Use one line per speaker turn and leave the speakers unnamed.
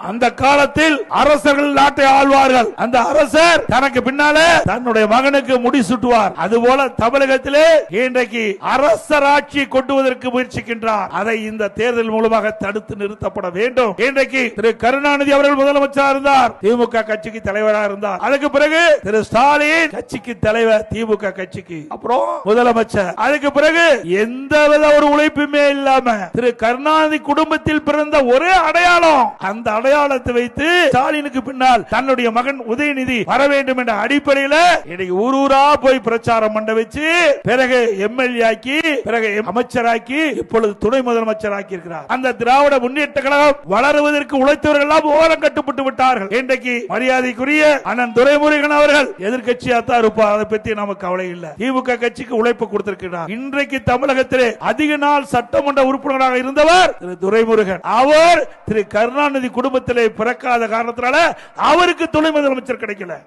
அந்த காலத்தில் அரசர்கள் நாட்டை ஆழ்வார்கள். அந்த அரசர் தனக்கு பின்னாலே தன்னுடைய மகனுக்கு முடிசூட்டுவார். அதுபோல தமிழகத்திலே இன்றைக்கு அரசராட்சி கொண்டுவதற்கு முயற்சிக்கின்றார். அதை இந்த தேர்தல் மூலமாக தடுத்து நிறுத்தப்பட வேண்டும். இன்றைக்கு திரு கருணாநிதி அவர்கள் முதலமைச்சராக இருந்தார், திமுக கட்சிக்கு தலைவராக இருந்தார். அதுக்கு பிறகு திரு ஸ்டாலின் கட்சிக்கு தலைவர், திமுக கட்சிக்கு அப்புறம் முதலமைச்சர். அதுக்கு பிறகு எந்தவித ஒரு உழைப்புமே இல்லாம திரு கருணாநிதி குடும்பத்தில் பிறந்த ஒரே அடையாளம், அந்த அடையாளத்தை வைத்து ஸ்டாலினுக்கு பின்னால் தன்னுடைய மகன் உதயநிதி வர வேண்டும் என்ற அடிப்படையில் இன்னைக்கு ஊரூரா போய் பிரச்சாரம் பண்ண வச்சு பிறகு எம்எல்ஏ ஆக்கி பிறகு அமைச்சராக்கி இப்பொழுது துணை முதலமைச்சராக்கி இருக்கிறார். அந்த திராவிட முன்னேற்ற கழகம் வளருவதற்கு உழைத்தவர்கள் எல்லாம் ஓரம் கட்டுப்பட்டு விட்டார்கள். இன்றைக்கு மரியாதைக்குரிய அண்ணன் துரைமுருகன் அவர்கள் எதிர்க்கட்சியா தான் இருப்பார், அதை பற்றி நமக்கு கவலை இல்லை. திமுக கட்சிக்கு உழைப்பு கொடுத்திருக்கிறார். இன்றைக்கு தமிழகத்திலே அதிக நாள் சட்டமன்ற உறுப்பினராக இருந்தவர் திரு துரைமுருகன். அவர் திரு கருணாநிதி குடும்பத்திலே பிறக்காத காரணத்தினால அவருக்கு துணை முதலமைச்சர் கிடைக்கல.